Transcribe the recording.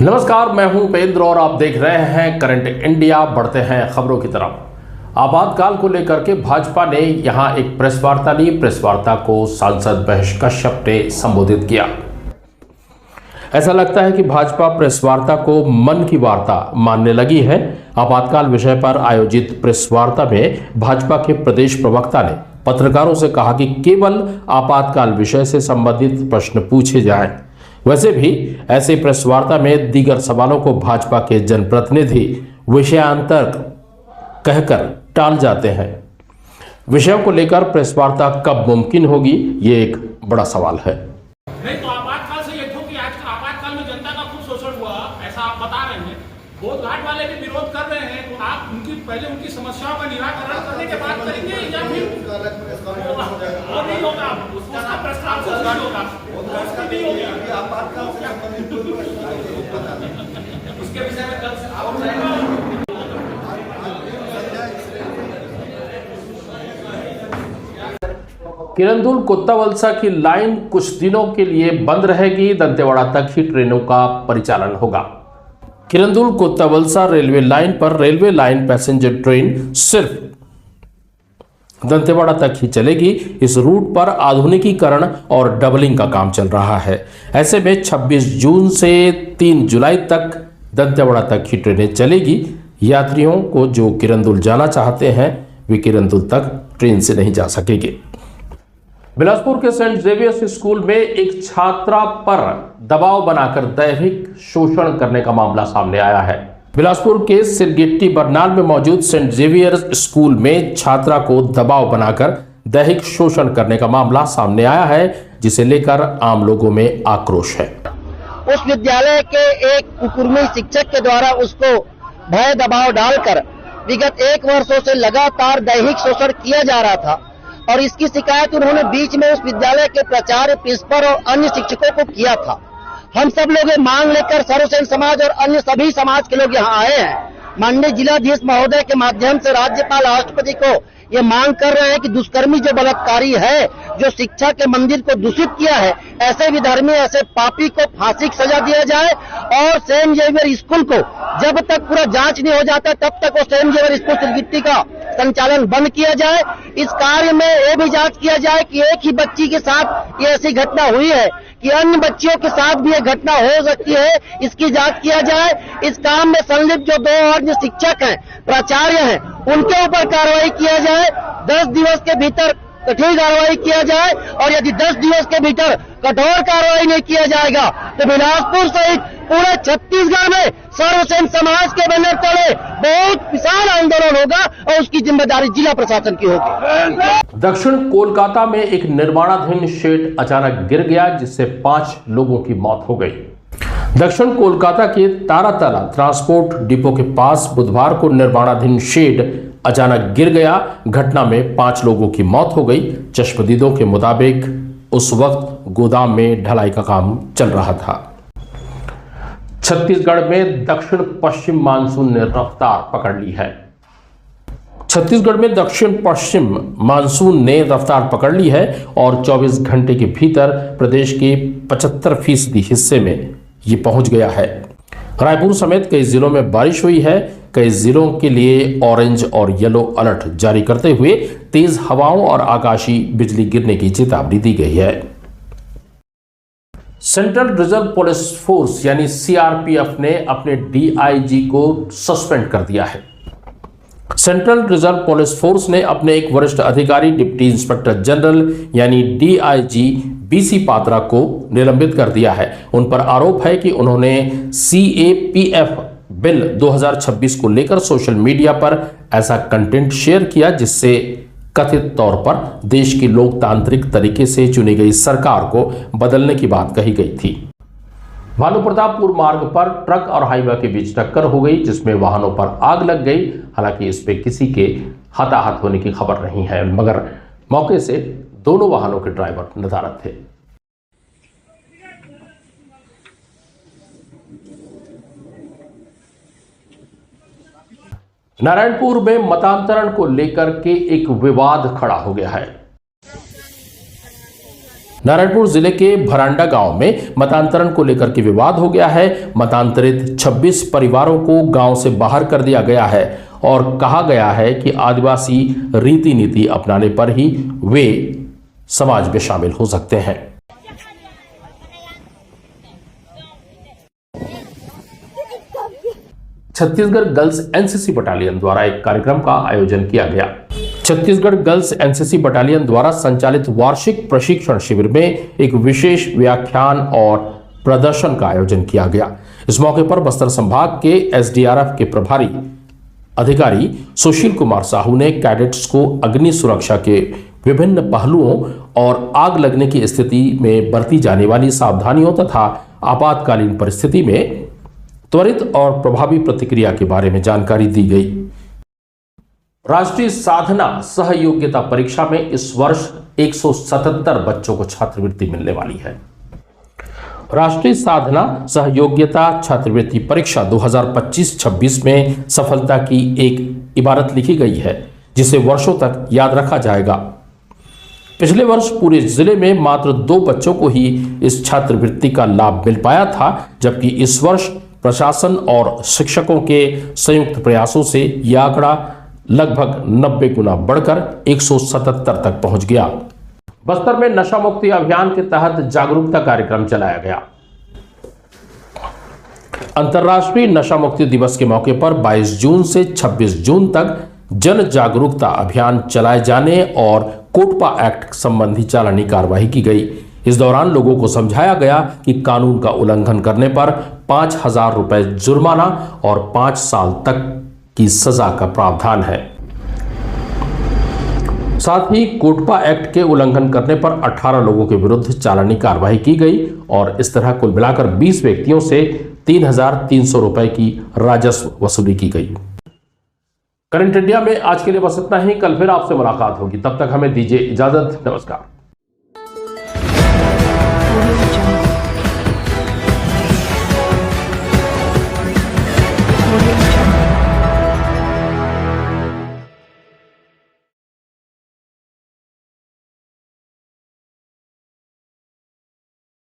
नमस्कार, मैं हूं उपेंद्र और आप देख रहे हैं करंट इंडिया। बढ़ते हैं खबरों की तरफ। आपातकाल को लेकर के भाजपा ने यहां एक प्रेस वार्ता ली। प्रेस वार्ता को सांसद महेश कश्यप ने संबोधित किया। ऐसा लगता है कि भाजपा प्रेस वार्ता को मन की वार्ता मानने लगी है। आपातकाल विषय पर आयोजित प्रेस वार्ता में भाजपा के प्रदेश प्रवक्ता ने पत्रकारों से कहा कि केवल आपातकाल विषय से संबंधित प्रश्न पूछे जाएं। वैसे भी ऐसे प्रेस वार्ता में दीगर सवालों को भाजपा के जनप्रतिनिधि विषयांतर कहकर टाल जाते हैं। विषयों को लेकर प्रेस वार्ता कब मुमकिन होगी, ये एक बड़ा सवाल है। नहीं तो आपातकाल से ये क्यों कि आज आपातकाल में जनता का खूब शोषण हुआ, ऐसा आप बता रहे हैं। बोध घाट वाले भी विरोध कर रहे हैं, तो आप पहले उनकी समस्याओं का निराकरण करने के बाद करेंगे या फिर वो नहीं होगा, उसका प्रस्ताव नहीं होगा, उसका नहीं होगा। उसके विषय में कल से आप जाएगा। किरंदुल कोत्तावलसा की लाइन कुछ दिनों के लिए बंद रहेगी। दंतेवाड़ा तक ही ट्रेनों का परिचालन होगा। किरंदुल कोत्तावलसा रेलवे लाइन पर रेलवे लाइन पैसेंजर ट्रेन सिर्फ दंतेवाड़ा तक ही चलेगी। इस रूट पर आधुनिकीकरण और डबलिंग का काम चल रहा है। ऐसे में 26 जून से 3 जुलाई तक दंतेवाड़ा तक ही ट्रेनें चलेगी। यात्रियों को जो किरंदुल जाना चाहते हैं वे किरंदुल तक ट्रेन से नहीं जा सकेंगे। बिलासपुर के सेंट जेवियर्स स्कूल में एक छात्रा पर दबाव बनाकर दैहिक शोषण करने का मामला सामने आया है। बिलासपुर के सिरगिट्टी बरनाल में मौजूद सेंट जेवियर्स स्कूल में छात्रा को दबाव बनाकर दैहिक शोषण करने का मामला सामने आया है, जिसे लेकर आम लोगों में आक्रोश है। उस विद्यालय के एक कुकुर्मी शिक्षक के द्वारा उसको भय दबाव डालकर विगत 1 वर्षों से लगातार दैहिक शोषण किया जा रहा था और इसकी शिकायत उन्होंने बीच में उस विद्यालय के प्राचार्य, प्रिंसिपल और अन्य शिक्षकों को किया था। हम सब लोग ये मांग लेकर सर्वसेन समाज और अन्य सभी समाज के लोग यहाँ आए हैं। माननीय जिलाधीश महोदय के माध्यम से राज्यपाल राष्ट्रपति को ये मांग कर रहे हैं कि दुष्कर्मी जो बलात्कारी है, जो शिक्षा के मंदिर को दूषित किया है, ऐसे विधर्मी, ऐसे पापी को फांसी की सजा दिया जाए और सेंट जेवियर स्कूल को जब तक पूरा जांच नहीं हो जाता तब तक वो सेंट जेवियर स्कूल सिरगिट्टी का संचालन बंद किया जाए। इस कार्य में ये भी जांच किया जाए कि एक ही बच्ची के साथ ये ऐसी घटना हुई है कि अन्य बच्चियों के साथ भी ये घटना हो सकती है, इसकी जांच किया जाए। इस काम में संलिप्त जो 2 अन्य शिक्षक हैं, प्राचार्य हैं, उनके ऊपर कार्रवाई किया जाए। 10 दिवस के भीतर कठोर कार्रवाई किया जाए और यदि 10 दिवस के भीतर कठोर कार्रवाई नहीं किया जाएगा तो बिलासपुर सहित पूरे छत्तीसगढ़ में सर्वसेन समाज के बैनर तले बहुत विशाल आंदोलन होगा और उसकी जिम्मेदारी जिला प्रशासन की होगी। दक्षिण कोलकाता में एक निर्माणाधीन शेड अचानक गिर गया, जिससे 5 लोगों की मौत हो गई। दक्षिण कोलकाता के तारातला ट्रांसपोर्ट डिपो के पास बुधवार को निर्माणाधीन शेड अचानक गिर गया। घटना में 5 लोगों की मौत हो गई। चश्मदीदों के मुताबिक उस वक्त गोदाम में ढलाई का काम चल रहा था। छत्तीसगढ़ में दक्षिण पश्चिम मानसून ने रफ्तार पकड़ ली है। छत्तीसगढ़ में दक्षिण पश्चिम मानसून ने रफ्तार पकड़ ली है और 24 घंटे के भीतर प्रदेश के 75% हिस्से में ये पहुंच गया है। रायपुर समेत कई जिलों में बारिश हुई है। कई जिलों के लिए ऑरेंज और येलो अलर्ट जारी करते हुए तेज हवाओं और आकाशीय बिजली गिरने की चेतावनी दी गई है। सेंट्रल रिजर्व पुलिस फोर्स यानी सीआरपीएफ ने अपने डीआईजी को सस्पेंड कर दिया है। सेंट्रल रिजर्व पुलिस फोर्स ने अपने एक वरिष्ठ अधिकारी डिप्टी इंस्पेक्टर जनरल यानी डीआईजी बीसी पात्रा को निलंबित कर दिया है। उन पर आरोप है कि उन्होंने सीएपीएफ बिल 2026 को लेकर सोशल मीडिया पर ऐसा कंटेंट शेयर किया जिससे कथित तौर पर देश की लोकतांत्रिक तरीके से चुनी गई सरकार को बदलने की बात कही गई थी। भानुप्रतापपुर मार्ग पर ट्रक और हाईवे के बीच टक्कर हो गई, जिसमें वाहनों पर आग लग गई। हालांकि इस पे किसी के हताहत होने की खबर नहीं है, मगर मौके से दोनों वाहनों के ड्राइवर नदारद थे। नारायणपुर में मतांतरण को लेकर के एक विवाद खड़ा हो गया है। नारायणपुर जिले के भरांडा गांव में मतांतरण को लेकर के विवाद हो गया है। मतांतरित 26 परिवारों को गांव से बाहर कर दिया गया है और कहा गया है कि आदिवासी रीति नीति अपनाने पर ही वे समाज में शामिल हो सकते हैं। छत्तीसगढ़ गर्ल्स एनसीसी बटालियन द्वारा एक कार्यक्रम का आयोजन किया गया। छत्तीसगढ़ गर्ल्स एनसीसी बटालियन द्वारा संचालित वार्षिक प्रशिक्षण शिविर में एक विशेष व्याख्यान और प्रदर्शन का आयोजन किया गया। इस मौके पर बस्तर संभाग के एसडीआरएफ के प्रभारी अधिकारी सुशील कुमार साहू ने कैडेट्स को अग्नि सुरक्षा के विभिन्न पहलुओं और आग लगने की स्थिति में बरती जाने वाली सावधानियों तथा आपातकालीन परिस्थिति में त्वरित और प्रभावी प्रतिक्रिया के बारे में जानकारी दी गई। राष्ट्रीय साधना सहयोग्यता परीक्षा में इस वर्ष 177 बच्चों को छात्रवृत्ति मिलने वाली है। राष्ट्रीय साधना सहयोग्यता छात्रवृत्ति परीक्षा 2025-26 में सफलता की एक इबारत लिखी गई है, जिसे वर्षों तक याद रखा जाएगा। पिछले वर्ष पूरे जिले में मात्र 2 बच्चों को ही इस छात्रवृत्ति का लाभ मिल पाया था, जबकि इस वर्ष प्रशासन और शिक्षकों के संयुक्त प्रयासों से यह आंकड़ा लगभग 90 गुना बढ़कर 177 तक पहुंच गया। बस्तर में नशा मुक्ति अभियान के तहत जागरूकता कार्यक्रम चलाया गया। अंतर्राष्ट्रीय नशा मुक्ति दिवस के मौके पर 22 जून से 26 जून तक जन जागरूकता अभियान चलाए जाने और कोटपा एक्ट संबंधी चालानी कार्रवाई की गई। इस दौरान लोगों को समझाया गया कि कानून का उल्लंघन करने पर 5,000 रुपए जुर्माना और 5 साल तक की सजा का प्रावधान है। साथ ही कोटपा एक्ट के उल्लंघन करने पर 18 लोगों के विरुद्ध चालानी कार्रवाई की गई और इस तरह कुल मिलाकर 20 व्यक्तियों से 3,300 रुपए की राजस्व वसूली की गई। करंट इंडिया में आज के लिए बस इतना ही। कल फिर आपसे मुलाकात होगी, तब तक हमें दीजिए इजाजत। नमस्कार।